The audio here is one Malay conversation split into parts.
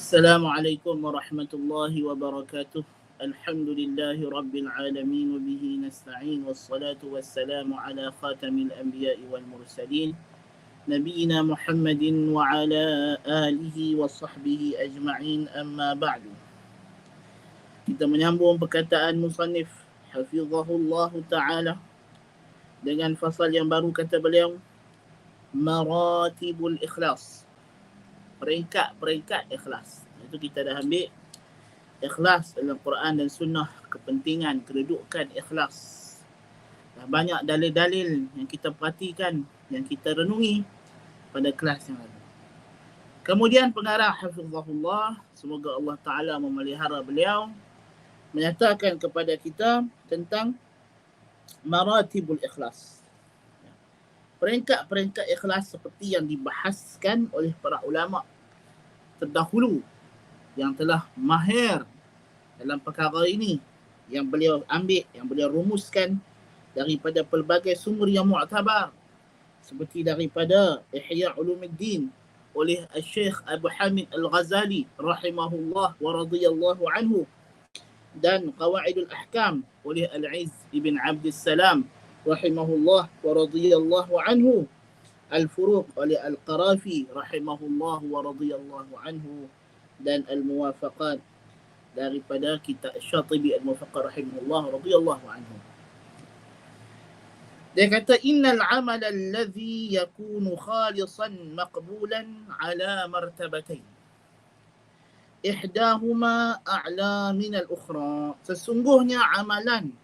Assalamualaikum warahmatullahi wabarakatuh. Alhamdulillahi rabbil alamin wa bihi nasta'in wassalatu wassalamu ala khatamil anbiya'i wal mursalin nabiyina Muhammadin wa ala alihi wa sahbihi ajma'in amma ba'du. Kita menyambung perkataan musannif hafizahullahu ta'ala dengan fasal yang baru. Kata beliau, maratibul ikhlas, peringkat-peringkat ikhlas. Itu kita dah ambil ikhlas dalam Quran dan Sunnah, kepentingan, kedudukan ikhlas. Dah banyak dalil-dalil yang kita perhatikan, yang kita renungi pada kelas yang lalu. Kemudian pengarah hafizahullah, semoga Allah Ta'ala memelihara beliau, menyatakan kepada kita tentang maratibul ikhlas, peringkat-peringkat ikhlas seperti yang dibahaskan oleh para ulama terdahulu yang telah mahir dalam perkara ini, yang beliau ambil, yang beliau rumuskan daripada pelbagai sumber yang mu'tabar, seperti daripada Ihya Ulumuddin oleh Syekh Abu Hamid Al-Ghazali rahimahullah wa radiyallahu anhu, dan Qawaidul Ahkam oleh Al-Izz ibn Abdus Salam rahimahullah wa radiyallahu anhu, Al-Furuq oleh Al-Qarafi rahimahullah wa radiyallahu anhu, dan Al-Muwafaqat daripada kitab Syatibi Al-Muwafaqat rahimahullah radiyallahu anhu. Dia kata, innal amal alladhi yakunu khalisan maqbulan ala martabatain, ihdahuma a'la min al-ukhra. Sesungguhnya amalan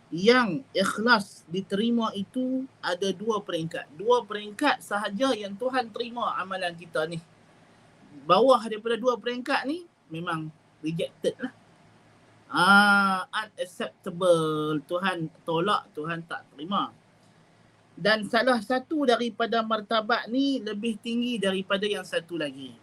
yang ikhlas diterima itu ada dua peringkat. Dua peringkat sahaja yang Tuhan terima amalan kita ni. Bawah daripada dua peringkat ni memang rejected lah. Unacceptable. Tuhan tolak, Tuhan tak terima. Dan salah satu daripada martabat ni lebih tinggi daripada yang satu lagi.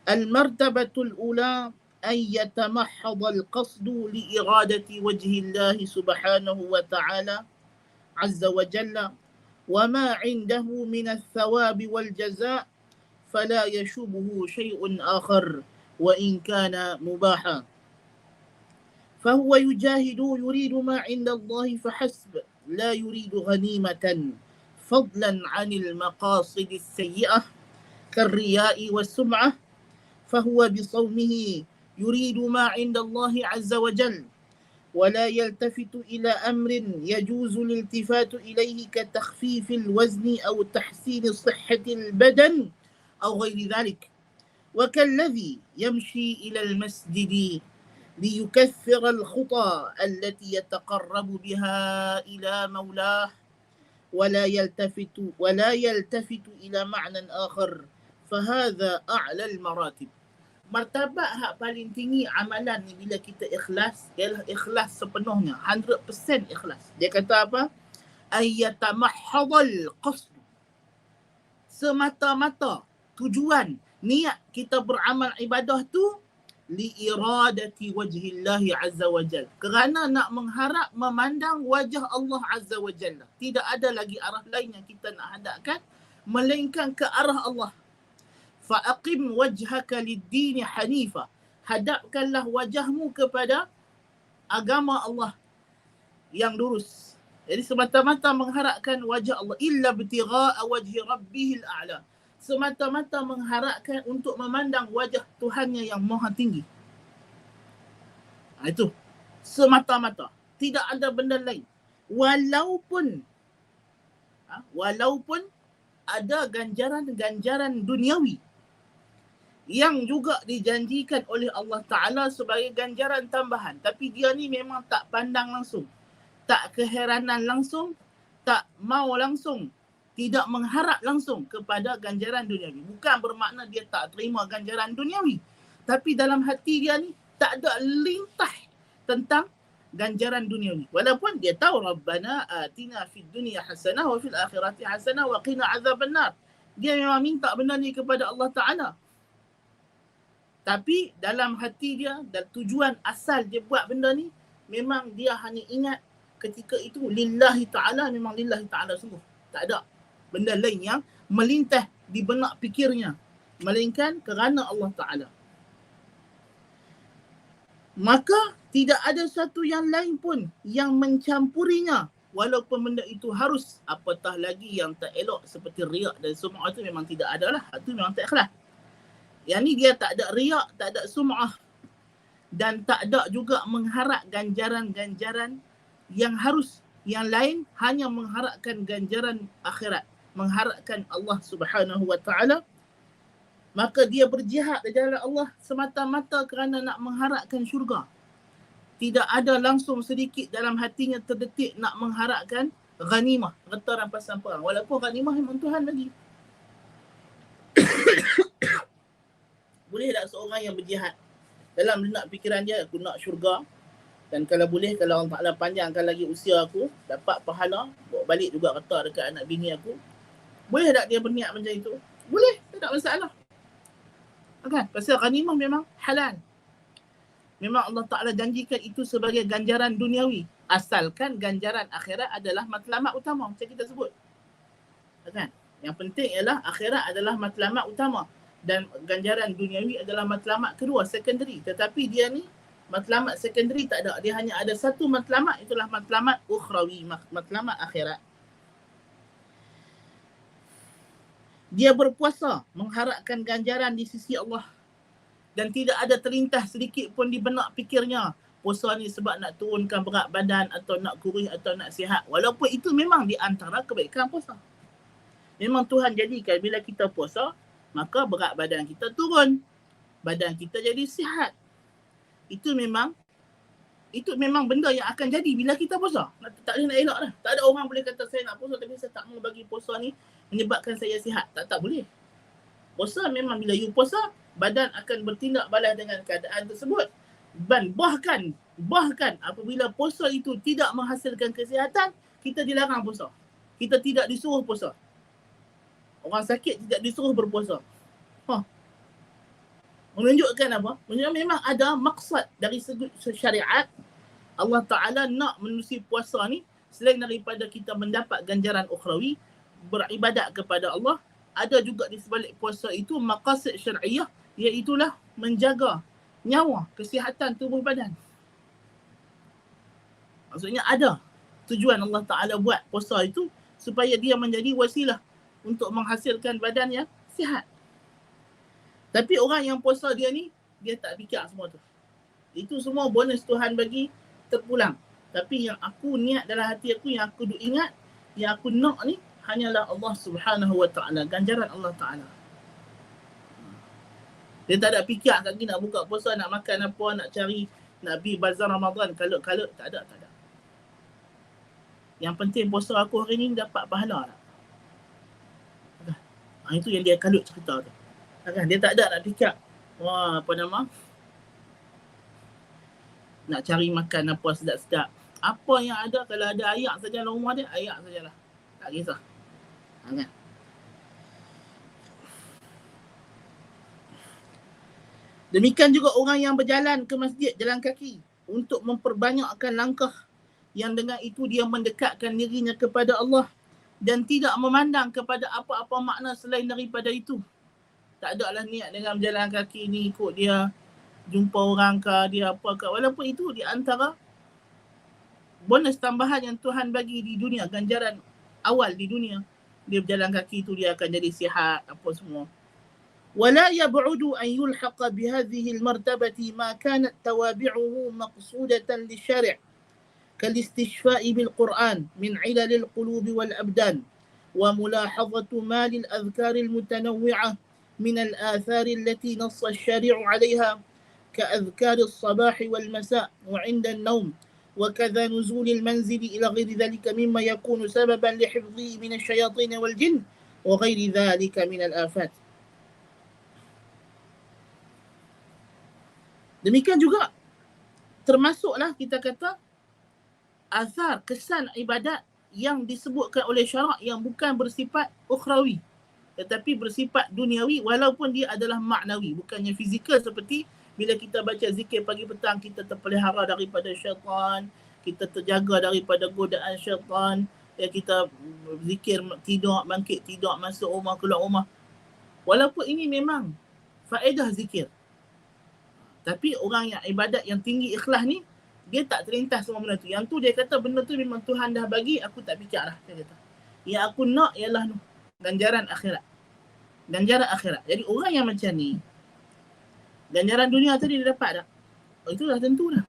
Al-martabatul ula أن يتمحض القصد لإرادة وجه الله سبحانه وتعالى عز وجل وما عنده من الثواب والجزاء فلا يشوبه شيء آخر وإن كان مباحا، فهو يجاهد يريد ما عند الله فحسب، لا يريد غنيمة فضلا عن المقاصد السيئة كالرياء والسمعة، فهو بصومه يريد ما عند الله عز وجل ولا يلتفت إلى أمر يجوز الالتفات إليه كتخفيف الوزن أو تحسين صحة البدن أو غير ذلك، وكالذي يمشي إلى المسجد ليكثر الخطى التي يتقرب بها إلى مولاه ولا يلتفت إلى معنى آخر، فهذا أعلى المراتب. Martabat hak paling tinggi amalan ni bila kita ikhlas, ialah ikhlas sepenuhnya, 100% ikhlas. Dia kata apa? Ayyatamahhadal qasd. Semata-mata tujuan, niat kita beramal ibadah tu li iradati wajhillahi azza wa jalla, kerana nak mengharap memandang wajah Allah azza wa jalla. Tidak ada lagi arah lain yang kita nak hadapkan melainkan ke arah Allah. Fa'aqim wajhaka lid-dini hanifa, hadapkanlah wajahmu kepada agama Allah yang lurus. Jadi semata-mata mengharapkan wajah Allah, illa btigha'a wajhi rabbihil a'la, semata-mata mengharapkan untuk memandang wajah Tuhannya yang maha tinggi. Itu semata-mata, tidak ada benda lain. Walaupun ada ganjaran-ganjaran duniawi yang juga dijanjikan oleh Allah Ta'ala sebagai ganjaran tambahan, tapi dia ni memang tak pandang langsung, tak keheranan langsung, tak mau langsung, tidak mengharap langsung kepada ganjaran duniawi. Bukan bermakna dia tak terima ganjaran duniawi, tapi dalam hati dia ni tak ada lintah tentang ganjaran duniawi. Walaupun dia tahu Rabbana atina fid dunya hasanah wa fil akhirati hasanah wa qina azabannar. Dia memang minta benda ni kepada Allah Ta'ala. Tapi dalam hati dia, dan tujuan asal dia buat benda ni, memang dia hanya ingat ketika itu lillahi ta'ala, memang lillahi ta'ala sungguh. Tak ada benda lain yang melintas di benak fikirnya melainkan kerana Allah Ta'ala. Maka tidak ada satu yang lain pun yang mencampurinya, walaupun benda itu harus, apatah lagi yang tak elok seperti riak dan sum'ah itu memang tidak ada lah. Itu memang tak ikhlas. Yang ni dia tak ada riak, tak ada sum'ah, dan tak ada juga mengharap ganjaran-ganjaran yang harus. Yang lain hanya mengharapkan ganjaran akhirat, mengharapkan Allah Subhanahu wa Ta'ala. Maka dia berjihad di jalan Allah semata-mata kerana nak mengharapkan syurga. Tidak ada langsung sedikit dalam hatinya terdetik nak mengharapkan ghanimah, harta rampasan perang. Walaupun ghanimah memang Tuhan bagi. Boleh tak seorang yang berjihad dalam benak fikiran dia, aku nak syurga, dan kalau boleh, kalau Allah Ta'ala panjangkan lagi usia aku, dapat pahala, bawa balik juga harta dekat anak bini aku. Boleh tak dia berniat macam itu? Boleh, tak ada masalah. Kan? Pasal ghanimah memang halal. Memang Allah Ta'ala janjikan itu sebagai ganjaran duniawi. Asalkan ganjaran akhirat adalah matlamat utama, macam kita sebut. Kan? Yang penting ialah akhirat adalah matlamat utama. Dan ganjaran duniawi adalah matlamat kedua, secondary. Tetapi dia ni, matlamat secondary tak ada. Dia hanya ada satu matlamat, itulah matlamat ukhrawi, matlamat akhirat. Dia berpuasa mengharapkan ganjaran di sisi Allah, dan tidak ada terlintas sedikit pun di benak fikirnya puasa ni sebab nak turunkan berat badan atau nak kurus atau nak sihat. Walaupun itu memang di antara kebaikan puasa. Memang Tuhan jadikan bila kita puasa, maka berat badan kita turun, badan kita jadi sihat. Itu memang benda yang akan jadi bila kita puasa. Tak boleh nak elak dah. Tak ada orang boleh kata saya nak puasa tapi saya tak mau bagi puasa ni menyebabkan saya sihat. Tak boleh. Puasa memang bila you puasa, badan akan bertindak balas dengan keadaan tersebut. Dan bahkan apabila puasa itu tidak menghasilkan kesihatan, kita dilarang puasa. Kita tidak disuruh puasa. Orang sakit tidak disuruh berpuasa. Menunjukkan apa? Menunjukkan memang ada maksud dari segi syariat. Allah Ta'ala nak menerusi puasa ni selain daripada kita mendapat ganjaran ukhrawi, beribadat kepada Allah, ada juga di sebalik puasa itu maqasid syar'iyah, iaitulah menjaga nyawa, kesihatan tubuh badan. Maksudnya ada tujuan Allah Ta'ala buat puasa itu supaya dia menjadi wasilah untuk menghasilkan badan yang sihat. Tapi orang yang puasa dia ni, dia tak fikir semua tu. Itu semua bonus Tuhan bagi terpulang. Tapi yang aku niat dalam hati aku, yang aku duk ingat, yang aku nak ni hanyalah Allah Subhanahu wa Ta'ala, ganjaran Allah Ta'ala. Dia tak ada fikir lagi nak buka puasa, nak makan apa, nak cari, nak pergi bazar Ramadan, kalut-kalut, tak ada. Yang penting puasa aku hari ni dapat pahala tak? Itu yang dia kalut cerita tu. Dia tak ada nak fikir, nak cari makan apa sedap-sedap. Apa yang ada, kalau ada ayak saja dalam rumah dia, ayak sajalah. Tak kisah. Kan? Demikian juga orang yang berjalan ke masjid jalan kaki untuk memperbanyakkan langkah, yang dengan itu dia mendekatkan dirinya kepada Allah dan tidak memandang kepada apa-apa makna selain daripada itu. Tak ada lah niat dengan berjalan kaki ni ikut dia jumpa orang ke, dia apa ke. Walaupun itu di antara bonus tambahan yang Tuhan bagi di dunia, ganjaran awal di dunia. Dia berjalan kaki tu dia akan jadi sihat, apa semua. ولا يبعد أن يلحق بهذه المرتبة ما كانت توابعه مقصودة للشارع كالاستشفاء بالقرآن من علل القلوب والأبدان وملاحظة ما للأذكار المتنوعة من الآثار التي نص الشارع عليها كأذكار الصباح والمساء وعند النوم وكذا نزول المنزل إلى غير ذلك مما يكون سببا لحفظه من الشياطين والجن وغير ذلك من الآفات. Demikian juga termasuklah kita kata asar, kesan ibadat yang disebutkan oleh syarak yang bukan bersifat ukhrawi tetapi bersifat duniawi, walaupun dia adalah maknawi, bukannya fizikal seperti bila kita baca zikir pagi petang kita terpelihara daripada syaitan, kita terjaga daripada godaan syaitan, kita zikir tidur, bangkit tidur, masuk rumah, keluar rumah. Walaupun ini memang faedah zikir. Tapi orang yang ibadat yang tinggi ikhlas ni, dia tak terlintas semua benda tu. Yang tu dia kata benda tu memang Tuhan dah bagi, aku tak fikir lah. Dia kata. Yang aku nak ialah ganjaran akhirat. Ganjaran akhirat. Jadi orang yang macam ni, ganjaran dunia tadi dia dapat tak? Oh, itu dah tentu dah.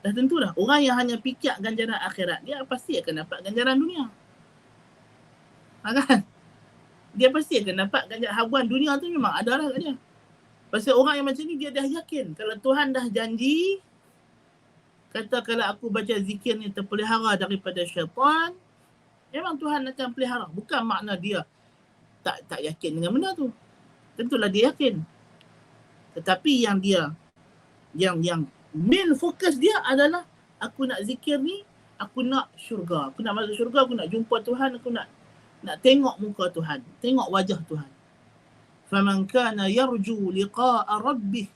Dah tentu dah. Orang yang hanya fikir ganjaran akhirat, dia pasti akan dapat ganjaran dunia. Kan? Dia pasti akan dapat ganjaran habuan dunia tu memang ada lah kat dia. Pasal orang yang macam ni dia dah yakin kalau Tuhan dah janji, kata kalau aku baca zikir ni terpelihara daripada syaitan, memang Tuhan akan pelihara. Bukan makna dia tak yakin dengan benda tu. Tentulah dia yakin. Tetapi yang dia yang main fokus dia adalah aku nak zikir ni, aku nak syurga. Aku nak masuk syurga, aku nak jumpa Tuhan, aku nak tengok muka Tuhan, tengok wajah Tuhan. فَمَنْ كَانَ يَرْجُو لِقَاءَ رَبِّهِ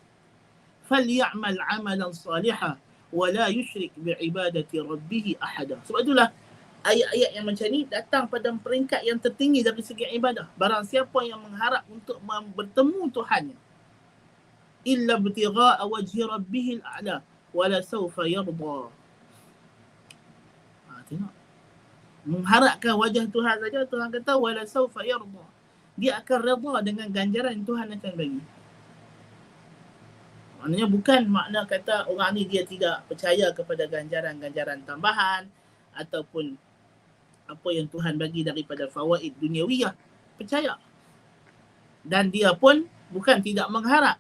فَلْيَعْمَلْ عَمَلًا صَالِحًا وَلَا يُشْرِكْ بِعِبَادَةِ رَبِّهِ أَحَدًا. Sebab itulah ayat-ayat yang macam ni datang pada peringkat yang tertinggi dari segi ibadah. Barang siapa yang mengharap untuk bertemu Tuhannya, illa ibtigha'a wajhi rabbihil a'la wala sawfa yarda. Tengok. Mengharapkan wajah Tuhan saja, Tuhan kata wala sawfa yarda. Dia akan redha dengan ganjaran yang Tuhan akan bagi. Maknanya bukan makna kata orang ni dia tidak percaya kepada ganjaran-ganjaran tambahan ataupun apa yang Tuhan bagi daripada fawaid duniawiyah. Percaya. Dan dia pun bukan tidak mengharap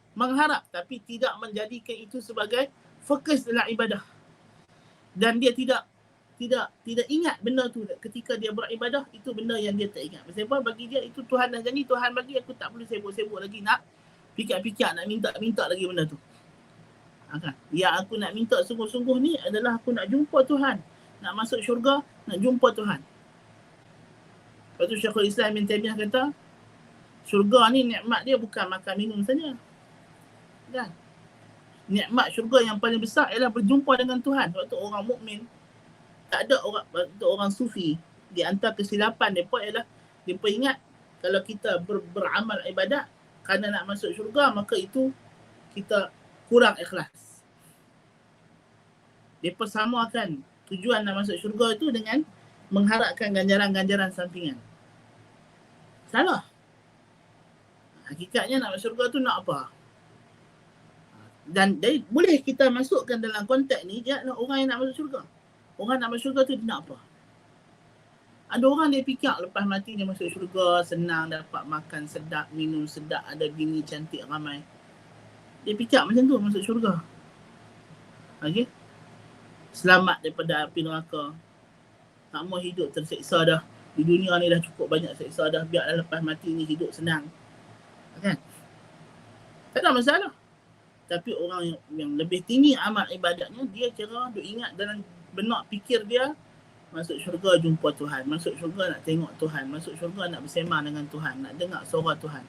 tapi tidak menjadikan itu sebagai fokus dalam ibadah. Dan dia tidak ingat benda tu ketika dia beribadah, itu benda yang dia tak ingat. Sebab bagi dia itu Tuhan dah janji, Tuhan bagi, aku tak perlu sibuk-sibuk lagi nak fikir-fikir nak minta lagi benda tu. Kan? Yang aku nak minta sungguh-sungguh ni adalah aku nak jumpa Tuhan, nak masuk syurga, nak jumpa Tuhan. Lepas tu Syekhul Islam Ibn Taymiyah kata, syurga ni nikmat dia bukan makan minum saja. Kan? Nikmat syurga yang paling besar ialah berjumpa dengan Tuhan. Sebab tu orang mukmin, tak ada orang sufi, di antara kesilapan mereka ialah mereka ingat kalau kita beramal ibadat kerana nak masuk syurga, maka itu kita kurang ikhlas. Mereka samakan tujuan nak masuk syurga itu dengan mengharapkan ganjaran-ganjaran sampingan. Salah. Hakikatnya nak masuk syurga tu nak apa? Dan boleh kita masukkan dalam konteks ni, dia adalah orang yang nak masuk syurga. Orang nak masuk syurga tu dia nak apa? Ada orang dia fikir lepas mati dia masuk syurga, senang dapat makan sedap, minum sedap, ada bini cantik ramai. Dia fikir macam tu masuk syurga. Okey? Selamat daripada api neraka. Tak mau hidup terseksa dah. Di dunia ni dah cukup banyak seksa dah, biarlah lepas mati ni hidup senang. Kan? Tak ada masalah. Tapi orang yang lebih tinggi amal ibadatnya, dia kira duk ingat dalam benak fikir dia, masuk syurga jumpa Tuhan, masuk syurga nak tengok Tuhan, masuk syurga nak bersema dengan Tuhan, nak dengar suara Tuhan.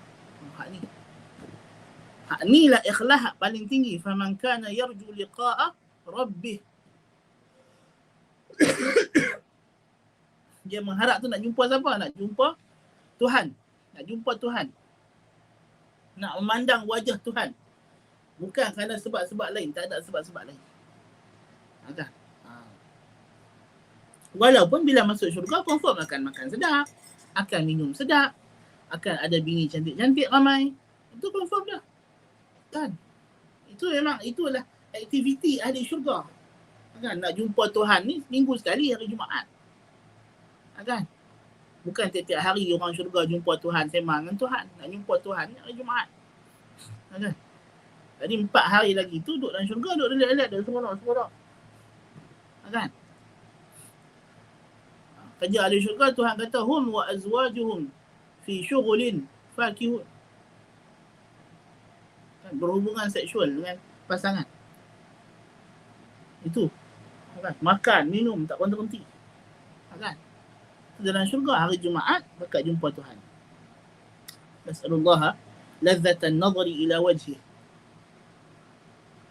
Hak ni lah ikhlas hak paling tinggi. Faman kana yarju liqa'a rabbih. Dia mengharap tu nak jumpa siapa? Nak jumpa Tuhan. Nak jumpa Tuhan. Nak memandang wajah Tuhan. Bukan kerana sebab-sebab lain. Tak ada sebab-sebab lain. Kan? Walaupun bila masuk syurga, confirm akan makan sedap, akan minum sedap, akan ada bini cantik-cantik ramai. Itu confirm dah. Kan? Itu memang, itulah aktiviti ahli syurga. Kan? Nak jumpa Tuhan ni minggu sekali hari Jumaat. Kan? Bukan tiap-tiap hari orang syurga jumpa Tuhan, sembang dengan Tuhan. Nak jumpa Tuhan ni hari Jumaat. Kan? Jadi 4 hari lagi tu duduk dalam syurga, duduk relax-relax, duduk seronok-seronok. Kan? Kerja ahli syurga, Tuhan kata hum wa azwajuhum fi syughulin fakihun. Kan? Berhubungan seksual dengan pasangan. Itu. Kan? Makan, minum, tak berhenti-henti. Kan? Dalam syurga hari Jumaat bakal jumpa Tuhan. Nas'alullah ladzatan nadhari ila wajhi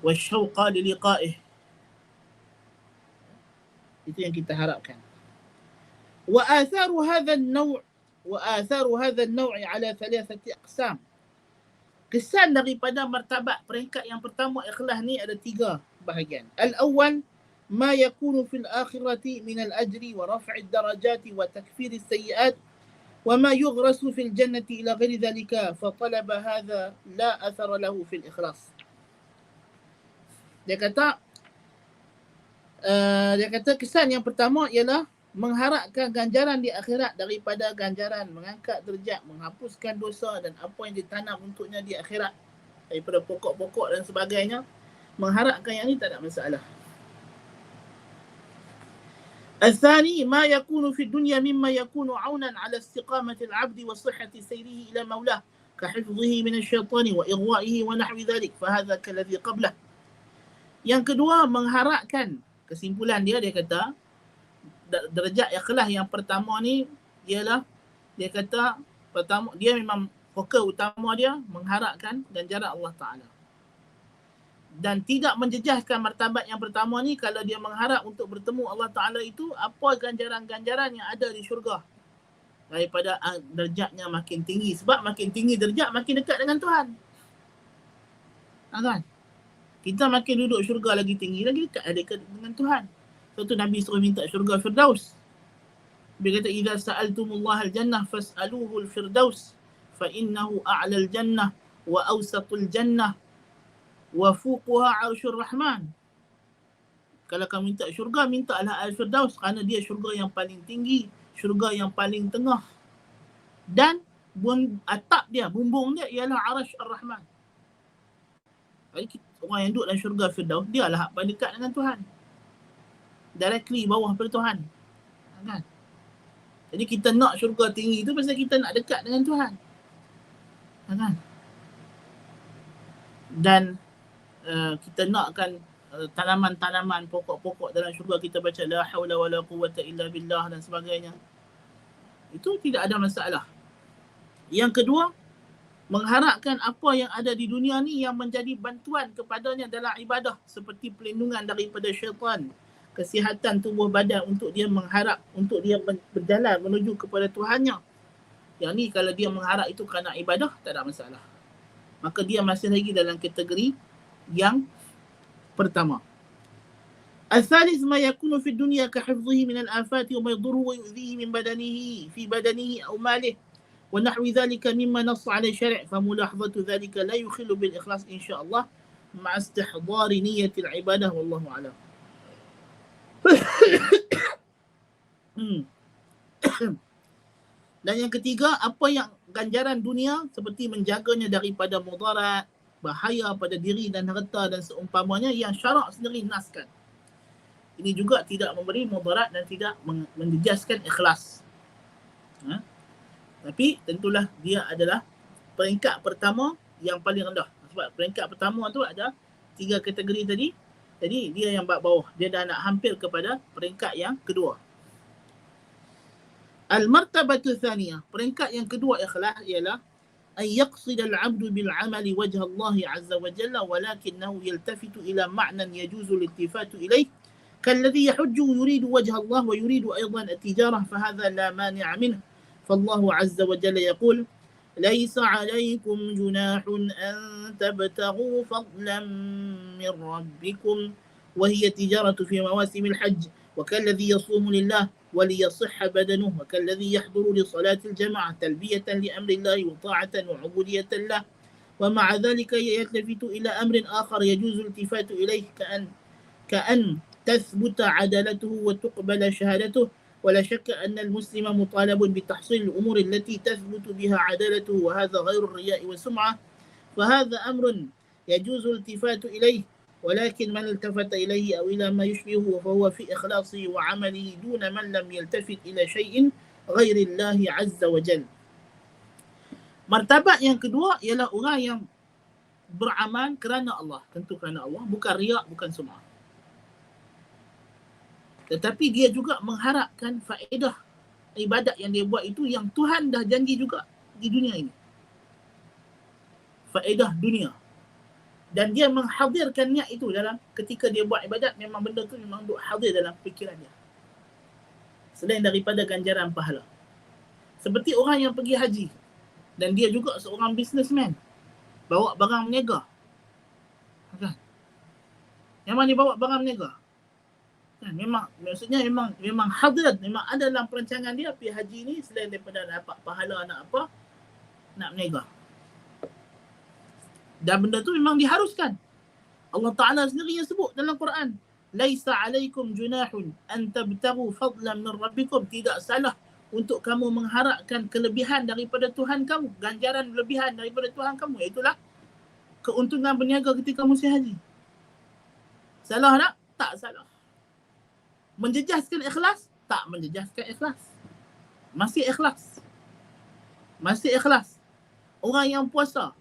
wa syauqa li liqa'ih. Itu yang kita harapkan. Wa atharu hadha an-naw' وآثار هذا النوع على 3 أقسام. Kesan daripada martabat peringkat yang pertama ikhlas ni ada 3 bahagian. Al-awwal ma yakunu fil akhirati min al-ajri wa raf'i ad-darajati wa takfir as-sayyi'at wa ma yughrasu fil jannati ila ghairi dhalika fa talaba hadha la athara lahu fil ikhlas. Dia kata kesan yang pertama ialah mengharapkan ganjaran di akhirat daripada ganjaran mengangkat derajat, menghapuskan dosa dan apa yang ditanam untuknya di akhirat daripada pokok-pokok dan sebagainya. Mengharapkan yang ini tak ada masalah. الثاني ما يكون في الدنيا مما يكون عونا على استقامة العبد وصحة سيره إلى مولاه كحفظه من الشيطان وإغوائه ونحو ذلك فهذا كالذي قبله. Yang kedua, mengharapkan, kesimpulan dia kata derajat ikhlas yang pertama ni ialah dia kata pertama dia memang fokus utama dia mengharapkan ganjaran Allah Taala. Dan tidak menjejaskan martabat yang pertama ni kalau dia mengharap untuk bertemu Allah Ta'ala itu apa ganjaran-ganjaran yang ada di syurga daripada derajatnya makin tinggi. Sebab makin tinggi derajat makin dekat dengan Tuhan. Kan? Kita makin duduk syurga lagi tinggi lagi dekat dengan Tuhan. Sebab tu Nabi suruh minta syurga Firdaus. Dia kata idza sa'altumullaha al-jannah fas'aluhu al-firdaus fa innahu a'la al-jannah wa awsatul jannah wa fuquha 'arsyur rahman. Kalau kamu minta syurga, mintalah al-firdaus kerana dia syurga yang paling tinggi, syurga yang paling tengah. Dan atap dia, bumbung dia ialah arasy ar-rahman. Jadi orang yang duduk dalam syurga firdaus, dia lah paling dekat dengan Tuhan. Directly bawah pada Tuhan. Kan? Jadi kita nak syurga tinggi tu pasal kita nak dekat dengan Tuhan. Kan? Dan kita nakkan tanaman-tanaman, pokok-pokok dalam syurga kita baca la haula wala quwwata illa billah dan sebagainya. Itu tidak ada masalah. Yang kedua, mengharapkan apa yang ada di dunia ni yang menjadi bantuan kepadanya dalam ibadah seperti perlindungan daripada syaitan, kesihatan tubuh badan untuk dia mengharap, untuk dia berjalan menuju kepada Tuhannya. Yang ni kalau dia mengharap itu kerana ibadah, tak ada masalah. Maka dia masih lagi dalam kategori yang pertama. الثالث ما يكون في الدنيا كحفظه من الآفات وما يضره ويؤذيه من بدنه أو ماله ونحو ذلك مما نص عليه الشرع فملاحظة ذلك لا يخل بالإخلاص إن شاء الله مع استحضار نية العبادة والله أعلم. Dan yang ketiga, apa yang ganjaran dunia seperti menjaganya daripada mudarat, bahaya pada diri dan harta dan seumpamanya yang syarak sendiri naskan. Ini juga tidak memberi mudarat dan tidak menjejaskan ikhlas. Tapi tentulah dia adalah peringkat pertama yang paling rendah. Sebab peringkat pertama tu ada 3 kategori tadi. Jadi dia yang bawah. Dia dah nak hampir kepada peringkat yang kedua. Al-martabatu thaniyah. Peringkat yang kedua ikhlas ialah أن يقصد العبد بالعمل وجه الله عز وجل ولكنه يلتفت إلى معنى يجوز الالتفات إليه كالذي يحج يريد وجه الله ويريد أيضا التجارة فهذا لا مانع منه فالله عز وجل يقول ليس عليكم جناح أن تبتغوا فضلا من ربكم وهي تجارة في مواسم الحج وكالذي يصوم لله وليصح بدنه وكالذي يحضر لصلاة الجماعة تلبية لأمر الله وطاعة وعبودية له ومع ذلك يلتفت إلى أمر آخر يجوز الالتفات إليه كأن تثبت عدالته وتقبل شهادته ولا شك أن المسلم مطالب بتحصيل الأمور التي تثبت بها عدالته وهذا غير الرياء والسمعة فهذا أمر يجوز الالتفات إليه ولكن من التفت إليه أو إلى ما يشبهه فهو في إخلاصه وعمله دون من لم يلتفت إلى شيء غير الله عز وجل. Martabat yang kedua ialah orang yang beramal kerana Allah, tentu kerana Allah, bukan riak, bukan sum'ah. Tetapi dia juga mengharapkan faedah ibadat yang dia buat itu yang Tuhan dah janji juga di dunia ini. Faedah dunia. Dan dia menghadirkan niat itu dalam ketika dia buat ibadat, memang benda tu memang duk hadir dalam fikiran dia. Selain daripada ganjaran pahala. Seperti orang yang pergi haji dan dia juga seorang businessman, bawa barang berniaga. Kan? Yang mana dia bawa barang berniaga? Kan? Maksudnya memang hadir, memang ada dalam perancangan dia pergi haji ni selain daripada dapat pahala nak apa? Nak berniaga. Dan benda tu memang diharuskan. Allah Ta'ala sendiri yang sebut dalam Quran. Laisa alaikum junahun an tabtagu fadlan min rabbikum. Tidak salah untuk kamu mengharapkan kelebihan daripada Tuhan kamu. Ganjaran lebihan daripada Tuhan kamu. Itulah keuntungan berniaga ketika musim haji. Salah tak? Tak salah. Menjejaskan ikhlas? Tak menjejaskan ikhlas. Masih ikhlas. Masih ikhlas. Orang yang puasa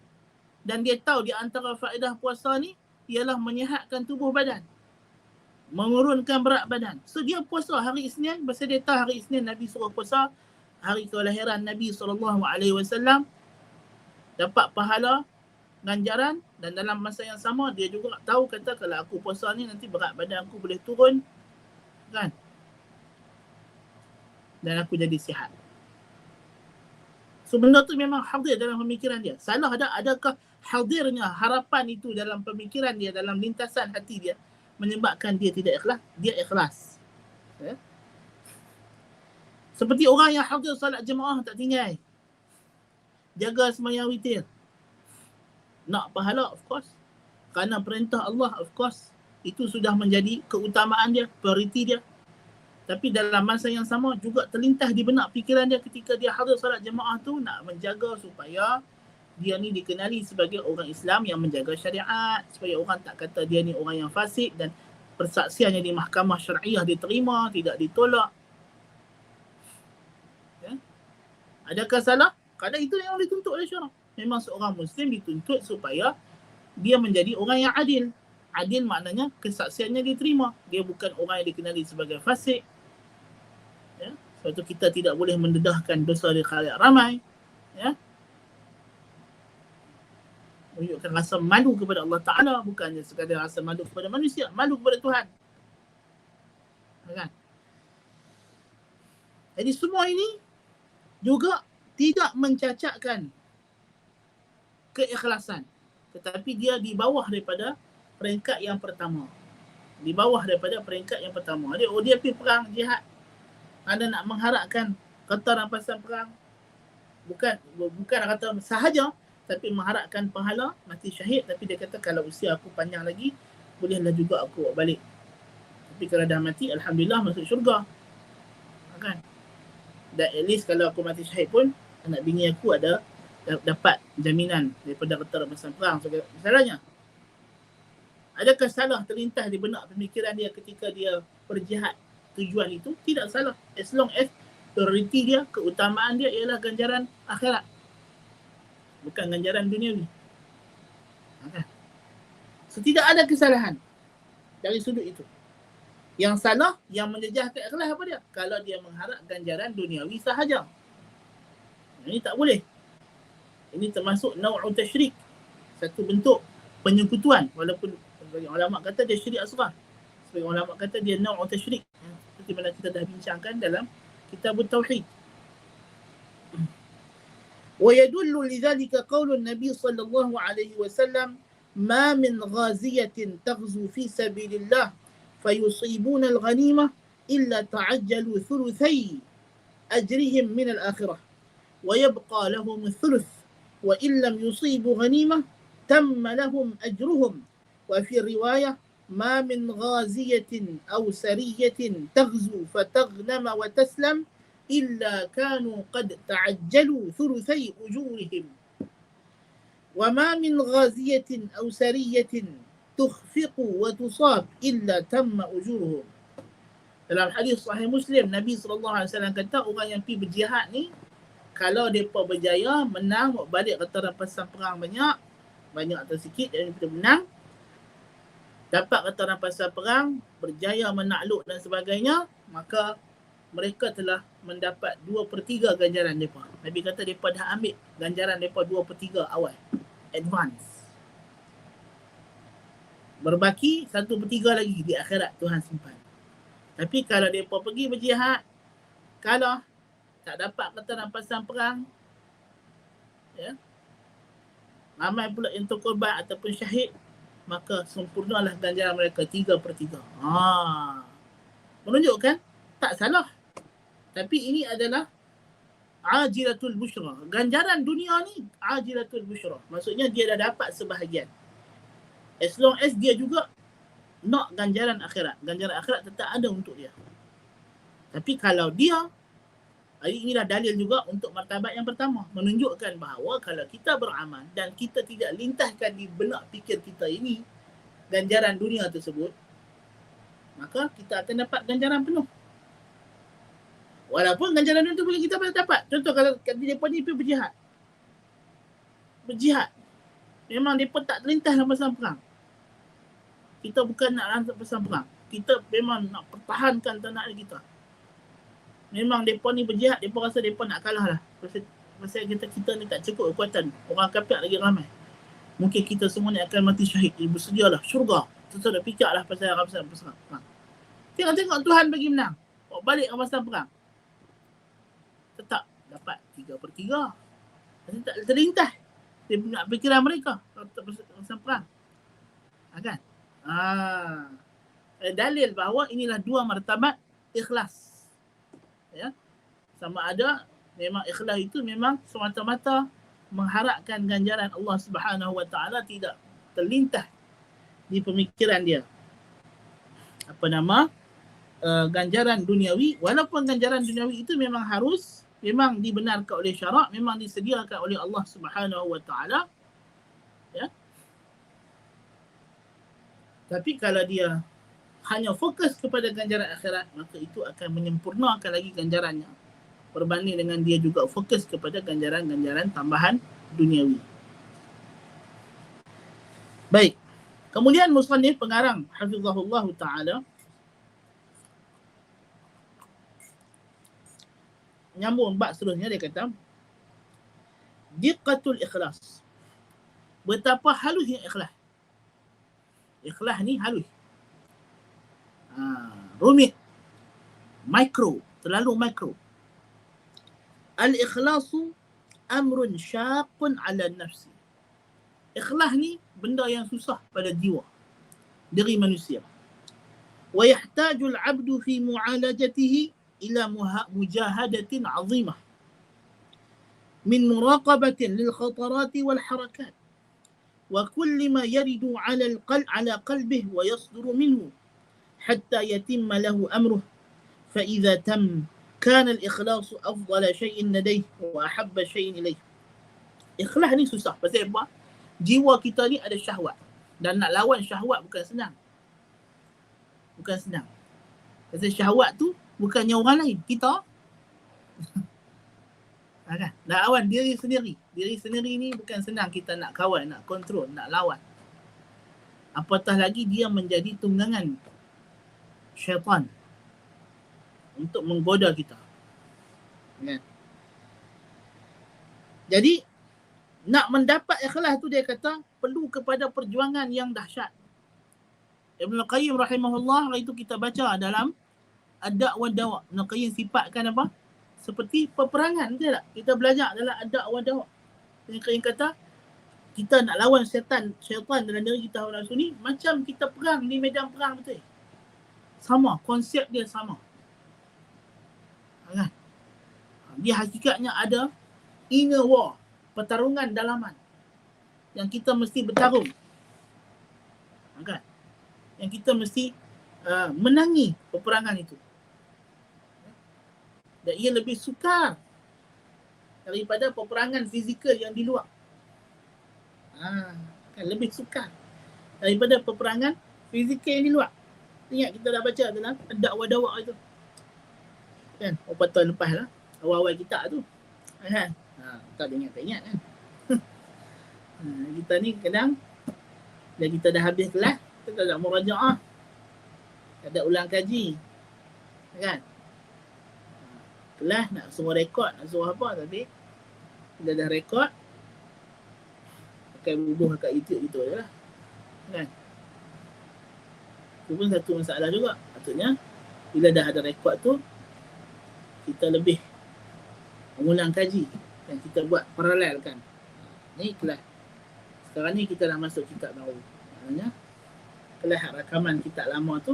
dan dia tahu di antara faedah puasa ni ialah menyihatkan tubuh badan, menurunkan berat badan. So dia puasa hari Isnin, pasal dia tahu hari Isnin Nabi suruh puasa, hari kelahiran Nabi SAW, dapat pahala, ganjaran, dan dalam masa yang sama dia juga tahu kata kalau aku puasa ni nanti berat badan aku boleh turun, kan? Dan aku jadi sihat. So benda tu memang hadir dalam pemikiran dia. Salah tak? Adakah hadirnya harapan itu dalam pemikiran dia, dalam lintasan hati dia menyebabkan dia tidak ikhlas? Dia ikhlas. Ya? Seperti orang yang hadir salat jemaah tak tinggal, jaga sembahyang witir, nak pahala, of course, kerana perintah Allah, of course, itu sudah menjadi keutamaan dia, prioriti dia. Tapi dalam masa yang sama juga terlintas di benak fikiran dia ketika dia hadir salat jemaah tu, nak menjaga supaya dia ni dikenali sebagai orang Islam yang menjaga syariat, supaya orang tak kata dia ni orang yang fasik dan persaksiannya di mahkamah syariah diterima, tidak ditolak. Ya? Adakah salah? Kerana itu yang dituntut oleh syarak. Memang seorang Muslim dituntut supaya dia menjadi orang yang adil. Adil maknanya kesaksiannya diterima. Dia bukan orang yang dikenali sebagai fasik. Ya? Sebab itu kita tidak boleh mendedahkan dosa di khalayak ramai. Ya? Menunjukkan rasa malu kepada Allah Ta'ala, bukannya sekadar rasa malu kepada manusia, malu kepada Tuhan. Kan? Jadi semua ini juga tidak mencacatkan keikhlasan, tetapi dia di bawah daripada peringkat yang pertama. Di bawah daripada peringkat yang pertama. Dia pergi perang jihad, anda nak mengharapkan kata rampasan perang, bukan kata sahaja, tapi mengharapkan pahala mati syahid. Tapi dia kata kalau usia aku panjang lagi, bolehlah juga aku balik. Tapi kalau dah mati, alhamdulillah masuk syurga. Kan? Dan at least kalau aku mati syahid pun, anak bini aku ada dapat jaminan daripada kata rampasan perang. Misalnya, adakah salah terlintas di benak pemikiran dia ketika dia berjihad? Tujuan itu tidak salah, as long as prioriti dia, keutamaan dia ialah ganjaran akhirat, bukan ganjaran duniawi. So tidak ada kesalahan dari sudut itu. Yang salah, yang menjejaskan ikhlas apa dia? Kalau dia mengharap ganjaran duniawi sahaja. Ini tak boleh. Ini termasuk nau'u tasyrik, satu bentuk penyekutuan. Walaupun sebagian ulama kata dia syirik asghar, sebagian ulama kata dia nau'u tasyrik, seperti mana kita dah bincangkan dalam kitab Tauhid. ويدل لذلك قول النبي صلى الله عليه وسلم ما من غازية تغزو في سبيل الله فيصيبون الغنيمة إلا تعجلوا ثلثي أجرهم من الآخرة ويبقى لهم الثلث وإن لم يصيبوا غنيمة تم لهم أجرهم. وفي رواية ما من غازية أو سرية تغزو فتغنم وتسلم إلا كانوا قد تعجلوا ثلثي أجورهم وما من غازية أو سرية تخفق وتصاب إلا تم أجورهم. Dalam hadis Sahih Muslim, Nabi SAW kata orang yang pergi berjihad ni, kalau mereka berjaya, menang, balik kata rampasan perang banyak atau sikit dan mereka menang, dapat kata rampasan perang, berjaya menakluk dan sebagainya, maka mereka telah mendapat 2/3 ganjaran mereka. Nabi kata mereka dah ambil ganjaran mereka 2/3 awal, advance. Berbaki 1/3 lagi di akhirat Tuhan simpan. Tapi kalau mereka pergi berjihad, kalah, tak dapat kata rampasan perang, ya, ramai pula yang terkorban ataupun syahid, maka sempurnalah ganjaran mereka 3/3. Menunjukkan tak salah. Tapi ini adalah ajilatul busyra. Ganjaran dunia ni ajilatul busyra. Maksudnya dia dah dapat sebahagian. As long as dia juga nak ganjaran akhirat. Ganjaran akhirat tetap ada untuk dia. Tapi kalau dia, inilah dalil juga untuk martabat yang pertama. Menunjukkan bahawa kalau kita beramal dan kita tidak lintahkan di benak fikir kita ini ganjaran dunia tersebut, maka kita akan dapat ganjaran penuh. Walaupun ganjaran dunia tu boleh kita dapat. Contoh kalau mereka ni pergi berjihad. Berjihad. Memang mereka tak terlintas dalam pasang perang. Kita bukan nak lantak pasang perang. Kita memang nak pertahankan tanah air kita. Memang mereka ni berjihad, mereka rasa mereka nak kalah lah. Pasal kita ni tak cukup kekuatan. Orang kafir lagi ramai. Mungkin kita semua ni akan mati syahid. Bersedialah syurga. Kita dah fikir lah pasal perang. Tengok Tuhan bagi menang. Bawa balik ke pasang perang. Tetap dapat 3/3. Pasal tak terlintas. Dia punya fikiran mereka. Pasang perang. Kan? Dalil bahawa inilah 2 martabat ikhlas. Ya. Sama ada memang ikhlas itu memang semata-mata mengharapkan ganjaran Allah Subhanahu Wa Taala, tidak terlintas di pemikiran dia ganjaran duniawi. Walaupun ganjaran duniawi itu memang dibenarkan oleh syarak, memang disediakan oleh Allah Subhanahu Wa Taala, ya. Tapi kalau dia hanya fokus kepada ganjaran akhirat, maka itu akan menyempurnakan lagi ganjarannya berbanding dengan dia juga fokus kepada ganjaran-ganjaran tambahan duniawi. Baik. Kemudian musannif pengarang hafizahullah taala nyambung bab seterusnya, dia kata diqqatul ikhlas. Betapa halusnya ikhlas. Ikhlas ni halus. Rumit. Mikro. Terlalu mikro. Al-ikhlasu amrun syaqun ala nafsi. Ikhlas ni benda yang susah pada jiwa, diri manusia. Wa yahtaju al-'abdu fi mu'alajatihi ila mujahadatin 'azimah min muraqabatin lil khatarati wal harakat wa kulli ma yaridu 'ala qalbihi wa yasduru minhu hatta yatimma lahu amruhu fa idza tam kana al-ikhlasu afdala shay'in ladayhi wa ahabba shay'in ilayhi. Ikhlas ni susah. Pasal apa? Jiwa kita ni ada syahwat, dan nak lawan syahwat bukan senang. Bukan senang. Pasal syahwat tu bukannya orang lain, kita. Kan? Nak lawan diri sendiri. Diri sendiri ni bukan senang kita nak kawal, nak kontrol, nak lawan. Apatah lagi dia menjadi tunggangan syaitan untuk menggoda kita. Kan? Jadi nak mendapat ikhlas tu, dia kata perlu kepada perjuangan yang dahsyat. Ibn Qayyim rahimahullah, itu kita baca dalam Ad-Da' wa Dawa'. Ibn Qayyim sifatkan apa? Seperti peperangan, betul tak? Kita belajar dalam Ad-Da' wa Dawa'. Ibn Qayyim kata kita nak lawan syaitan dalam diri kita orang sunni macam kita perang di medan perang, betul. Sama, konsep dia sama. Kan? Dia hakikatnya ada inner war, pertarungan dalaman yang kita mesti bertarung. Kan? Yang kita mesti menangi peperangan itu. Dan ia lebih sukar daripada peperangan fizikal yang di luar. Kan lebih sukar daripada peperangan fizikal yang di luar. Ingat kita dah baca dalam Ad-Da' wa Dawa' itu. Kan? Berapa tahun lepas lah. Awal-awal kita tu. Kan? Tak ingat kan. Kita ni kadang bila kita dah habis kelas, kita tak murajaah. Ada ulang kaji. Kan? Kelas nak suruh rekod, nak suruh apa, tapi bila dah rekod pakai bubuh kat YouTube itu je lah. Kan? Itu pun satu masalah juga. Maksudnya bila dah ada rekod tu, kita lebih mengulang kaji dan kita buat paralel kan. Ni kelas. Sekarang ni kita dah masuk kitab baru. Maknanya kelas rakaman kitab lama tu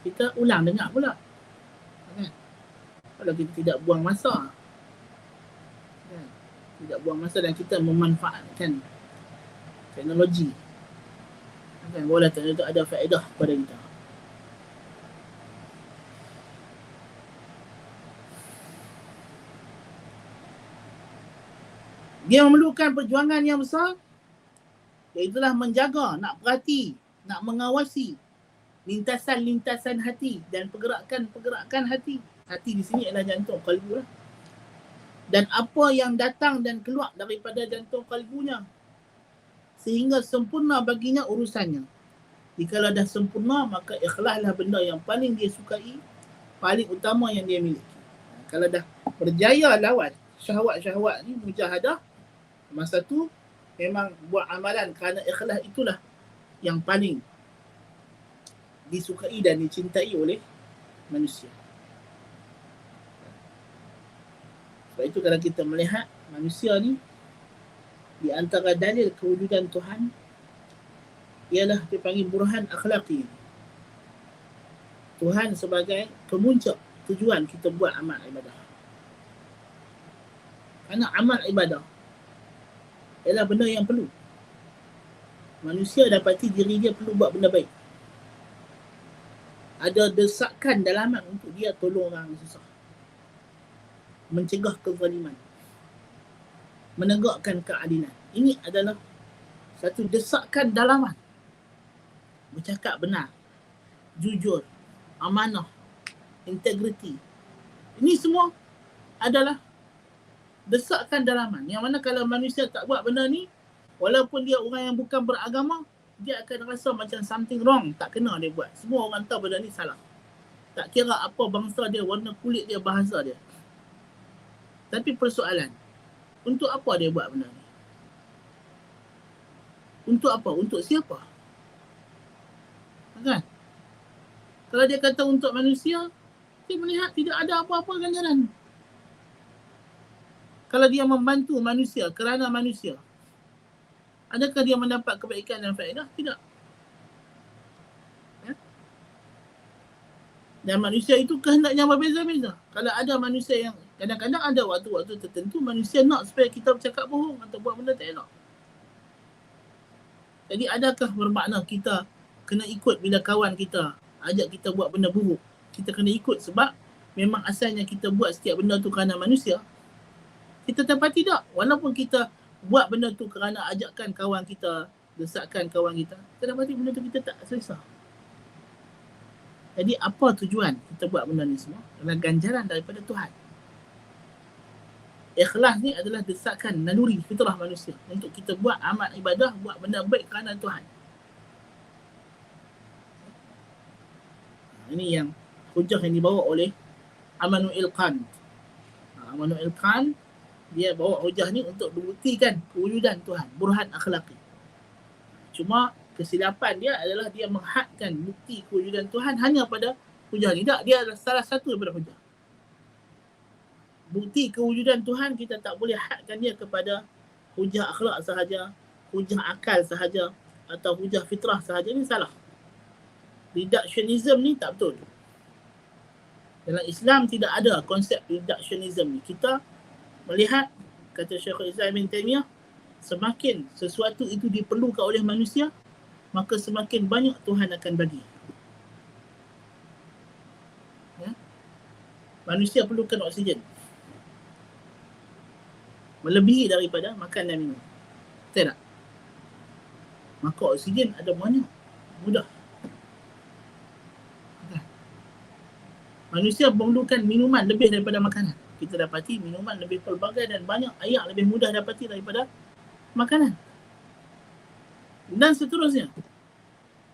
kita ulang dengar pula. Kan? Kalau kita tidak buang masa. Kan? Tidak buang masa dan kita memanfaatkan teknologi. Kan? Walaupun teknologi itu ada faedah kepada kita. Dia memerlukan perjuangan yang besar, iaitulah menjaga, nak perhati, nak mengawasi lintasan-lintasan hati dan pergerakan-pergerakan hati. Hati di sini adalah jantung kalbu lah. Dan apa yang datang dan keluar daripada jantung kalbunya sehingga sempurna baginya urusannya. Jikalau dah sempurna, maka ikhlaslah benda yang paling dia sukai, paling utama yang dia miliki. Kalau dah berjaya lawan syahwat-syahwat ni, mujahadah, masa tu memang buat amalan kerana ikhlas itulah yang paling disukai dan dicintai oleh manusia. Sebab itu kalau kita melihat manusia ni, di antara dalil kewujudan Tuhan ialah dipanggil burhan akhlaqi. Tuhan sebagai pemuncak tujuan kita buat amal ibadah. Kerana amal ibadah ialah benda yang perlu. Manusia dapati diri dia perlu buat benda baik. Ada desakan dalaman untuk dia tolong orang yang susah. Mencegah kezaliman. Menegakkan keadilan. Ini adalah satu desakan dalaman. Bercakap benar, jujur, amanah, integriti. Ini semua adalah desakan dalaman. Yang mana kalau manusia tak buat benda ni, walaupun dia orang yang bukan beragama, dia akan rasa macam something wrong. Tak kena dia buat. Semua orang tahu benda ni salah. Tak kira apa bangsa dia, warna kulit dia, bahasa dia. Tapi persoalan, untuk apa dia buat benda ni? Untuk apa? Untuk siapa? Kan? Kalau dia kata untuk manusia, dia melihat tidak ada apa-apa ganjaran. Kalau dia membantu manusia kerana manusia, adakah dia mendapat kebaikan dan faedah? Tidak. Ya? Dan manusia itu kehendaknya berbeza-beza. Kalau ada manusia yang, kadang-kadang ada waktu-waktu tertentu manusia nak supaya kita bercakap bohong atau buat benda tak elok. Jadi adakah bermakna kita kena ikut bila kawan kita ajak kita buat benda buruk? Kita kena ikut sebab memang asalnya kita buat setiap benda tu kerana manusia? Kita dapat tidak. Walaupun kita buat benda tu kerana ajakkan kawan kita, desakkan kawan kita, kita dapati benda tu kita tak selesa. Jadi apa tujuan kita buat benda ni semua? Adalah ganjaran daripada Tuhan. Ikhlas ni adalah desakan naluri fitrah manusia untuk kita buat amal ibadah, buat benda baik kerana Tuhan. Ini yang hujah yang dibawa oleh Amanuel Kant. Amanuel Kant, dia bawa hujah ni untuk membuktikan kewujudan Tuhan, burhan akhlaqi. Cuma kesilapan dia adalah dia menghadkan bukti kewujudan Tuhan hanya pada hujah ni. Tak, dia adalah salah satu daripada hujah. Bukti kewujudan Tuhan kita tak boleh hadkan dia kepada hujah akhlak sahaja, hujah akal sahaja atau hujah fitrah sahaja. Ini salah. Reductionism ni tak betul. Dalam Islam tidak ada konsep reductionism ni. Kita melihat, kata Syekhul Islam Ibn Taymiyah, semakin sesuatu itu diperlukan oleh manusia, maka semakin banyak Tuhan akan bagi. Ya? Manusia perlukan oksigen melebihi daripada makan dan minum. Betul tak? Maka oksigen ada banyak, mudah. Manusia memerlukan minuman lebih daripada makanan. Kita dapati minuman lebih pelbagai dan banyak, air lebih mudah dapati daripada makanan. Dan seterusnya.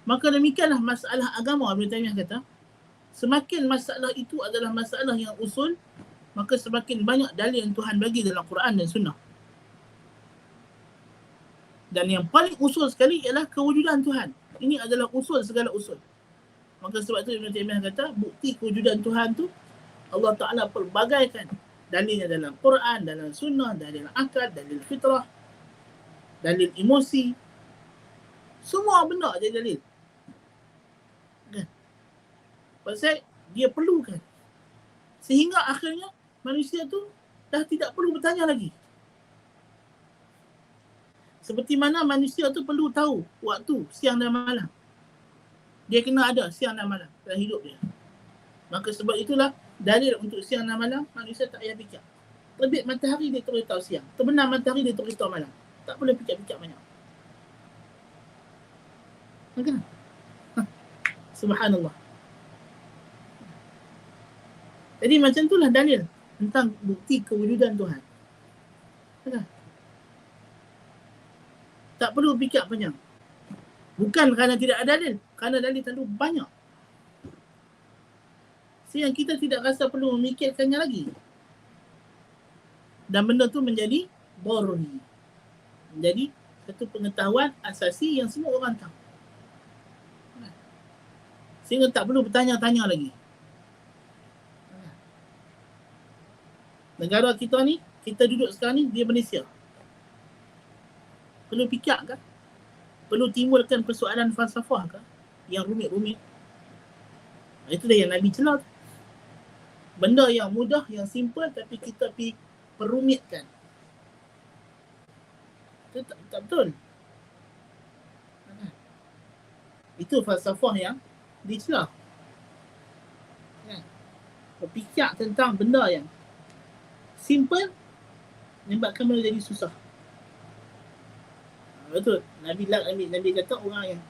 Maka demikianlah masalah agama. Ibn Taymiyah kata, semakin masalah itu adalah masalah yang usul, maka semakin banyak dalil yang Tuhan bagi dalam Quran dan Sunnah. Dan yang paling usul sekali ialah kewujudan Tuhan. Ini adalah usul segala usul. Maka sebab itu Ibn Taymiyah kata, bukti kewujudan Tuhan tu Allah Ta'ala pelbagaikan Dalilnya dalam Quran, dalam sunnah, dalil akal, dalil fitrah, dalil emosi. Semua benda ada dalil. Kan? Pasal dia perlukan. Sehingga akhirnya manusia tu dah tidak perlu bertanya lagi. Seperti mana manusia tu perlu tahu waktu siang dan malam. Dia kena ada siang dan malam dalam hidup dia. Maka sebab itulah dalil untuk siang dan malam manusia tak payah fikir. Terbit matahari dia terus tahu siang. Terbenam matahari dia terus tahu malam. Tak boleh fikir-fikir banyak. Maka subhanallah. Jadi macam itulah dalil tentang bukti kewujudan Tuhan. Maka tak perlu fikir panjang. Bukan kerana tidak ada dalil, kerana dalil terlalu banyak. Sehingga kita tidak rasa perlu memikirkannya lagi. Dan benda tu menjadi daruri. Menjadi satu pengetahuan asasi yang semua orang tahu. Sehingga tak perlu bertanya-tanya lagi. Negara kita ni, kita duduk sekarang ni, dia Malaysia. Perlu fikir ke? Perlu timbulkan persoalan falsafah ke? Yang rumit-rumit. Itu dah yang Nabi celah. Benda yang mudah, yang simple, tapi kita perumitkan. Itu tak betul. Itu falsafah yang dicelah. Berfikir tentang benda yang simple, menyebabkan benda jadi susah. Betul. Nabi kata orang yang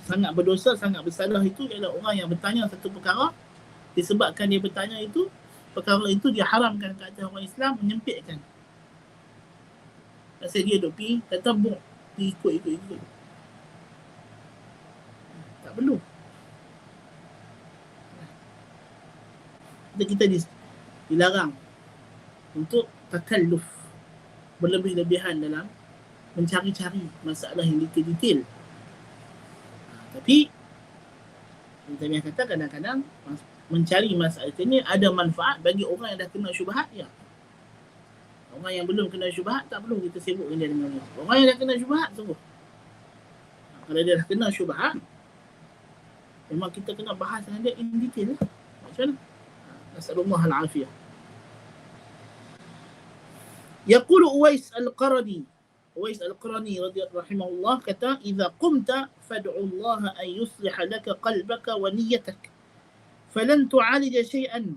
sangat berdosa, sangat bersalah itu ialah orang yang bertanya satu perkara, disebabkan dia bertanya itu, perkara itu dia haramkan ke atas orang Islam, menyempitkan. Pasal dia duk pergi tatabuk, ikut. Tak perlu. Kita dilarang untuk takalluf, berlebih-lebihan dalam mencari-cari masalah yang detail-detail. Tapi Taimiyah kata kadang-kadang mencari masalah ini ada manfaat bagi orang yang dah kena syubhat ya. Orang yang belum kena syubhat tak perlu kita sibukkan dia dengan dia. Orang yang dah kena syubhat sungguh. Kalau dia dah kena syubhat, memang kita kena bahas dengan dia in detail lah. Macam mana? Nasallallahu al-afiyah. Yaqulu Uwais al-Qarni radhiyallahu rahimahullah kata, "Idza qumta fad'u Allah an yusliha laka qalbaka wa niyyatak, falan tu'alij shay'an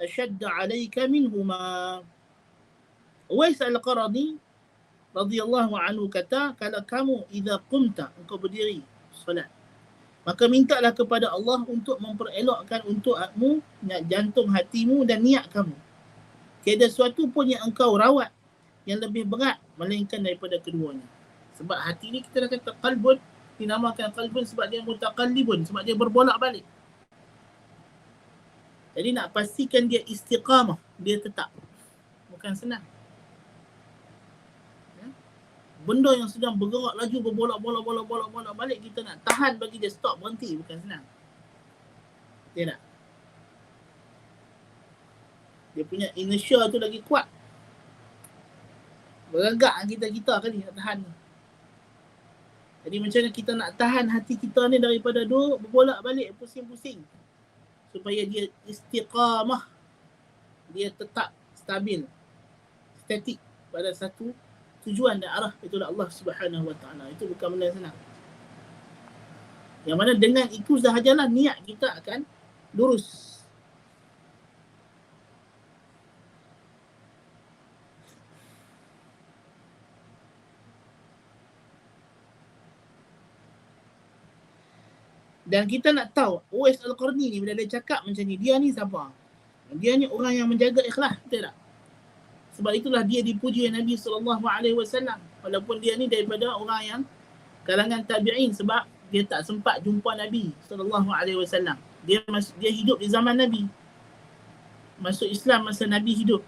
ashadd 'alayka minhuma." Uwais al-Qarni radhiyallahu anhu kata, kalau kamu idza qumta, engkau berdiri solat, maka mintalah kepada Allah untuk memperelokkan untukmu jantung hatimu dan niat kamu. Tiada sesuatu pun yang engkau rawat yang lebih berat melainkan daripada keduanya. Sebab hati ni kita dah kata qalbun, dinamakan qalbun sebab dia mutaqallibun, sebab dia berbolak-balik. Jadi nak pastikan dia istiqamah, dia tetap. Bukan senang. Benda yang sedang bergerak laju, berbolak-balik, kita nak tahan bagi dia stop, berhenti, bukan senang. Dia nak. Dia punya inertia tu lagi kuat. Beragak kita kali nak tahan. Jadi macam mana kita nak tahan hati kita ni daripada duduk berbolak-balik, pusing-pusing. Supaya dia istiqamah. Dia tetap stabil, statik pada satu tujuan dan arah, itulah Allah Subhanahu Wa Taala. Itu bukan benda senang. Yang mana dengan itu sahajalah niat kita akan lurus. Dan kita nak tahu Uwais al-Qarni ni bila dia cakap macam ni, dia ni siapa? Dia ni orang yang menjaga ikhlas, betul tak? Sebab itulah dia dipuji Nabi SAW. Walaupun dia ni daripada orang yang kalangan tabi'in, sebab dia tak sempat jumpa Nabi SAW. Dia hidup di zaman Nabi. Masuk Islam masa Nabi hidup.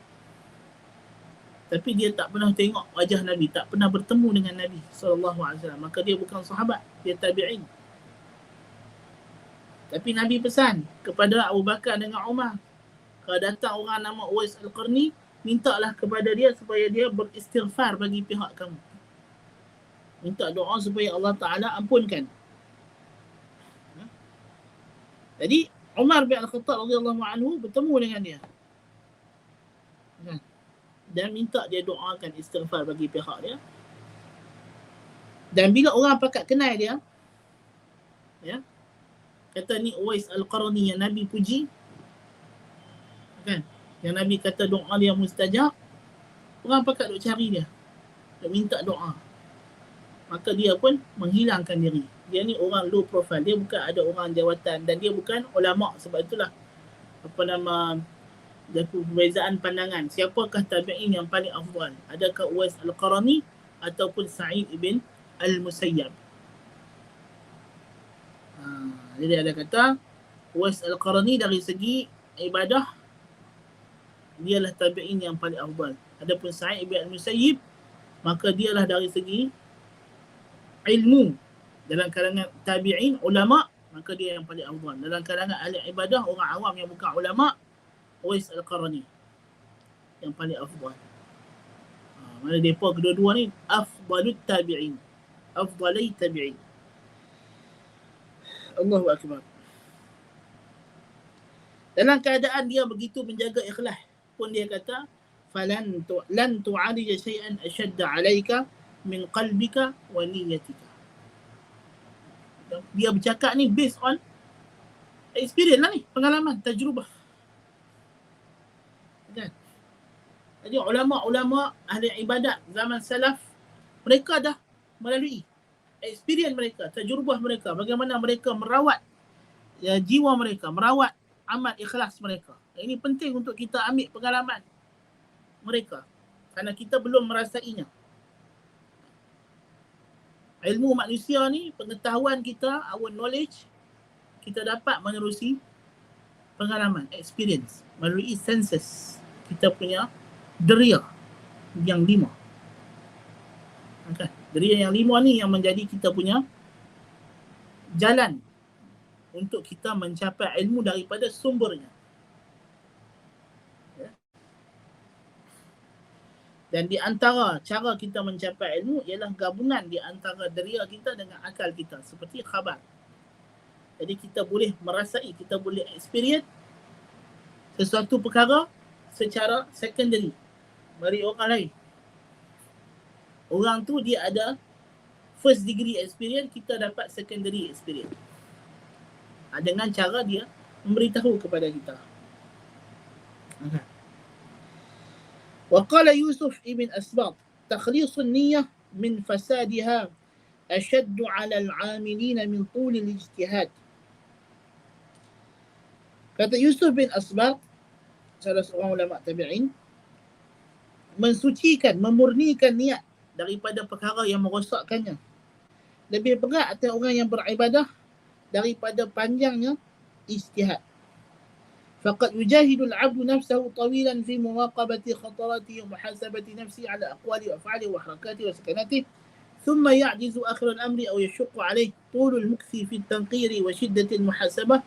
Tapi dia tak pernah tengok wajah Nabi, tak pernah bertemu dengan Nabi SAW. Maka dia bukan sahabat, dia tabi'in. Tapi Nabi pesan kepada Abu Bakar dengan Umar, Kalau datang orang nama Uwais Al-Qarni, mintalah kepada dia supaya dia beristighfar bagi pihak kamu. Minta doa supaya Allah Ta'ala ampunkan. Jadi Umar bin Al-Khattab radhiyallahu anhu bertemu dengan dia. Dan minta dia doakan istighfar bagi pihak dia. Dan bila orang pakat kenal dia, ya, kata ni Uwais Al-Qarni yang Nabi puji, kan? Yang Nabi kata doa dia mustajab, orang pakat duk cari dia, duk minta doa. Maka dia pun menghilangkan diri. Dia ni orang low profile, dia bukan ada orang jawatan dan dia bukan ulama. Sebab itulah perbezaan pandangan. Siapakah tabi'in yang paling afdal? Adakah Uwais Al-Qarni ataupun Sa'id ibn Al-Musayyab? Jadi ada kata Uwais Al-Qarni dari segi ibadah dialah tabi'in yang paling afdal. Adapun Sa'id ibn Al-Musayyib, maka dialah dari segi ilmu dalam kalangan tabi'in, ulama, maka dia yang paling afdal. Dalam kalangan ahli ibadah, orang awam yang bukan ulama, Uwais Al-Qarni yang paling afdal. Mana mereka kedua-dua ni afdalut tabi'in, afdalai tabi'in. Allahu Akbar. Dalam keadaan dia begitu menjaga ikhlas pun dia kata lan tu'alija shay'an ashadda 'alaika min qalbika wa niyyatika. Dia bercakap ni based on experience lah ni, pengalaman, tajrubah. Kan? Jadi ulama-ulama ahli ibadat zaman salaf, mereka dah melalui experience mereka, tajrubah mereka, bagaimana mereka merawat jiwa mereka, merawat amal ikhlas mereka. Ini penting untuk kita ambil pengalaman mereka kerana kita belum merasainya. Ilmu manusia ni, pengetahuan kita, our knowledge, kita dapat menerusi pengalaman, experience, melalui senses. Kita punya deria yang 5. Okay. Deria yang 5 ni yang menjadi kita punya jalan untuk kita mencapai ilmu daripada sumbernya. Dan di antara cara kita mencapai ilmu ialah gabungan di antara deria kita dengan akal kita, seperti khabar. Jadi kita boleh merasai, kita boleh experience sesuatu perkara secara secondary dari orang lain. Orang tu dia ada first degree experience, kita dapat secondary experience. Dengan cara dia memberitahu kepada kita. وقال يوسف ابن أسباط تخليص النية من فسادها أشد على العاملين من طول الاجتهاد. Kata Yusuf bin Asbaq, salah seorang ulama tabi'in, mensucikan, memurnikan niat daripada perkara yang merosakkannya lebih berat atas orang yang beribadah daripada panjangnya ijtihad. فقد يجاهد العبد نفسه طويلا في مراقبة خطراته ومحاسبة نفسه على أقواله وأفعاله وحركاته وسكناته ثم يعجز آخر الأمر أو يشق عليه طول المكث في التنقير وشدة المحاسبة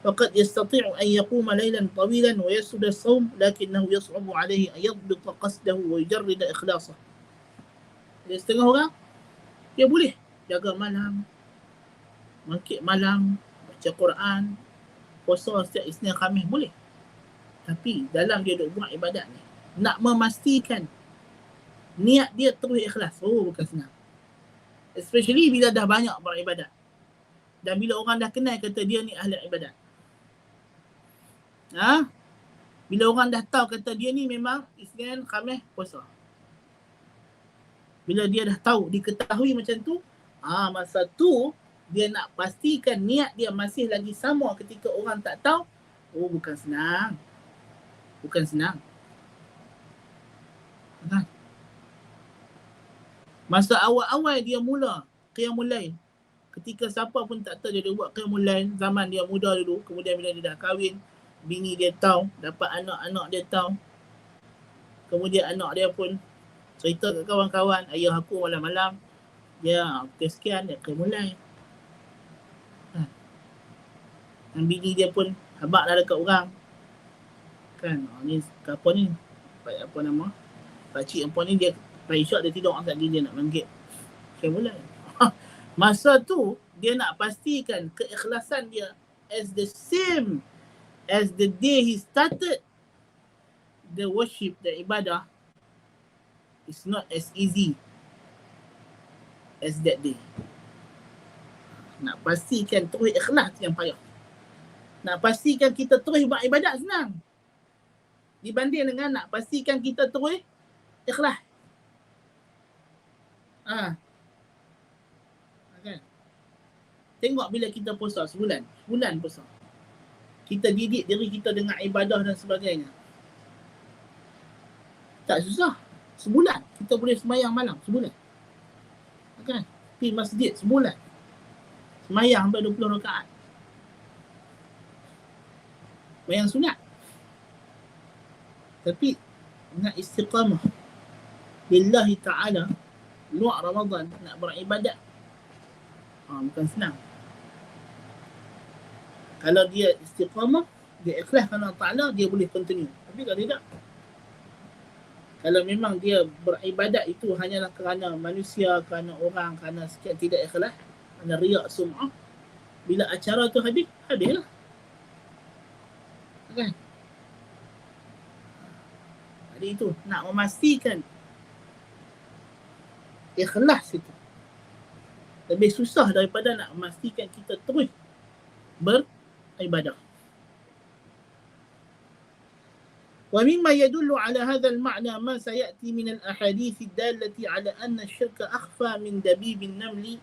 فقد يستطيع أن يقوم ليلا طويلا ويسجد الصوم لكنه يصعب عليه أن يضبط قصده ويجرد إخلاصه. Jadi setengah orang dia boleh jaga malam, mangkit malam, baca Quran, puasa setiap Isnin Khamis boleh. Tapi dalam dia duk buat ibadat ni, nak memastikan niat dia terus ikhlas, bukan senang. Especially bila dah banyak beribadat. Dan bila orang dah kenal kata dia ni ahli ibadat. Bila orang dah tahu kata dia ni memang Isnin Khamis puasa. Bila dia dah tahu, diketahui macam tu, masa tu dia nak pastikan niat dia masih lagi sama ketika orang tak tahu. Bukan senang. Bukan senang. Masa awal-awal dia mula qiyamul lail, ketika siapa pun tak tahu dia buat qiyamul lail, zaman dia muda dulu, kemudian bila dia dah kahwin, bini dia tahu, dapat anak-anak dia tahu, kemudian anak dia pun cerita ke kawan-kawan, ayah aku malam-malam dia sekian dia qiyamul lail. Dan bini dia pun habaq dah dekat orang. kan, ni apa ni, apa nama, pakcik apa ni, dia Isyak dia tidur angkat gigi nak bangkit. Okay, mulai. Masa tu dia nak pastikan keikhlasan dia as the same as the day he started the worship, the ibadah, is not as easy as that day. Nak pastikan terus ikhlas yang payah. Nak pastikan kita terus buat ibadat senang dibanding dengan nak pastikan kita terus ikhlas. Kan? Tengok bila kita puasa sebulan puasa. Kita didik diri kita dengan ibadah dan sebagainya. Tak susah. Sebulan kita boleh sembahyang malam sebulan. Kan? Pergi masjid sebulan. Sembahyang sampai 20 rakaat. Sembahyang sunat. Tapi nak istiqamah lillahi ta'ala luar Ramadan nak beribadat, bukan senang. Kalau dia istiqamah, dia ikhlas kerana Ta'ala, dia boleh continue. Tapi kalau tidak, kalau memang dia beribadat itu hanyalah kerana manusia, kerana orang, kerana sekian tidak ikhlas, kerana riak, sum'ah, bila acara tu habislah. Kan? Jadi itu, nak memastikan ikhlas itu lebih susah daripada nak memastikan kita terus beribadah. ومما يدل على هذا المعنى ما سيأتي من الأحاديث الدالة على أن الشرك أخفى من دبيب النمل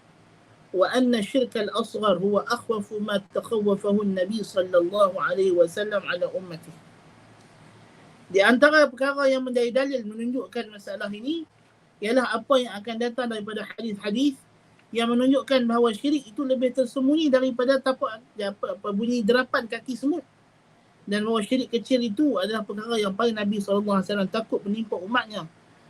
وأن الشرك الأصغر هو أخوف ما تخوفه النبي صلى الله عليه وسلم على أمته. Di antara perkara yang menjadi dalil menunjukkan masalah ini ialah apa yang akan datang daripada hadis-hadis yang menunjukkan bahawa syirik itu lebih tersembunyi daripada tapak bunyi derapan kaki semut, dan bahawa syirik kecil itu adalah perkara yang paling Nabi SAW takut menimpa umatnya,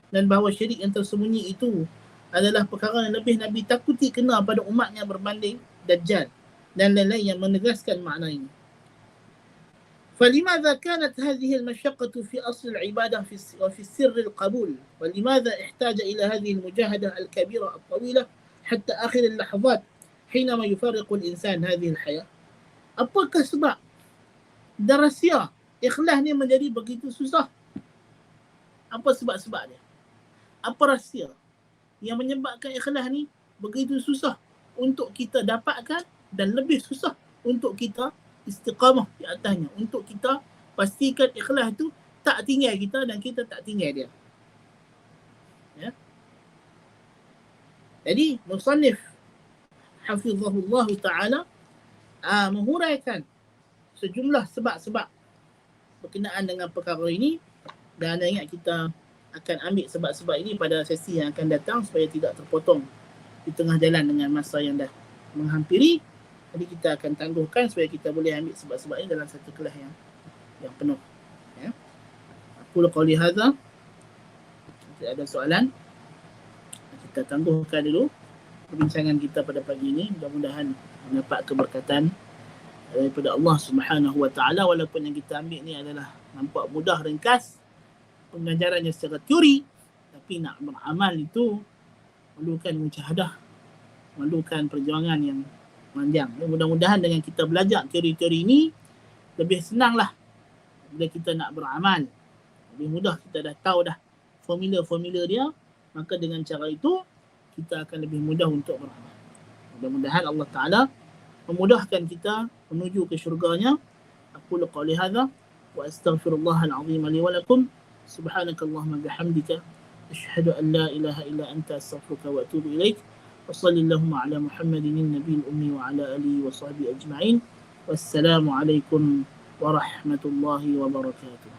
dan bahawa syirik yang tersembunyi itu adalah perkara yang lebih Nabi takuti kena pada umatnya berbanding Dajjal dan lain-lain yang menegaskan makna ini. فلماذا كانت هذه المشقة في أصل العبادة وفي سر القبول؟ ولماذا احتاج إلى هذه المجاهدة الكبيرة الطويلة حتى آخر اللحظات حينما يفارق الإنسان هذه الحياة؟ Apakah sebab dan rahsia ikhlas ni menjadi begitu susah? Apa sebab-sebab dia? Apa rahsia yang menyebabkan ikhlas ni begitu susah untuk kita dapatkan dan lebih susah untuk kita istiqamah di atasnya, untuk kita pastikan ikhlas tu tak tinggal kita dan kita tak tinggal dia. Ya. Jadi musannif hafizahullah ta'ala menghuraikan sejumlah sebab-sebab berkenaan dengan perkara ini, dan anda ingat kita akan ambil sebab-sebab ini pada sesi yang akan datang supaya tidak terpotong di tengah jalan dengan masa yang dah menghampiri. Jadi kita akan tangguhkan supaya kita boleh ambil sebab-sebab ini dalam satu kelas yang penuh. Ya. Aku qauli hadza. Jika ada soalan, kita tangguhkan dulu perbincangan kita pada pagi ini. Mudah-mudahan mendapat keberkatan daripada Allah Subhanahu Wa Taala, walaupun yang kita ambil ni adalah nampak mudah, ringkas, pengajarannya secara teori, tapi nak beramal itu memerlukan mujahadah, memerlukan perjuangan yang panjang. Mudah-mudahan dengan kita belajar teori-teori ini lebih senanglah bila kita nak beramal. Lebih mudah, kita dah tahu dah formula-formula dia, maka dengan cara itu kita akan lebih mudah untuk beramal. Mudah-mudahan Allah Ta'ala memudahkan kita menuju ke syurganya. Aku qauli hadza wa astaghfirullahal azim li wa lakum. Subhanakallahumma bihamdika asyhadu an la ilaha illa anta astaghfiruka wa atubu ilaik. وصلى اللهم على محمد النبي الأمي وعلى آله وصحبه أجمعين. والسلام عليكم ورحمة الله وبركاته.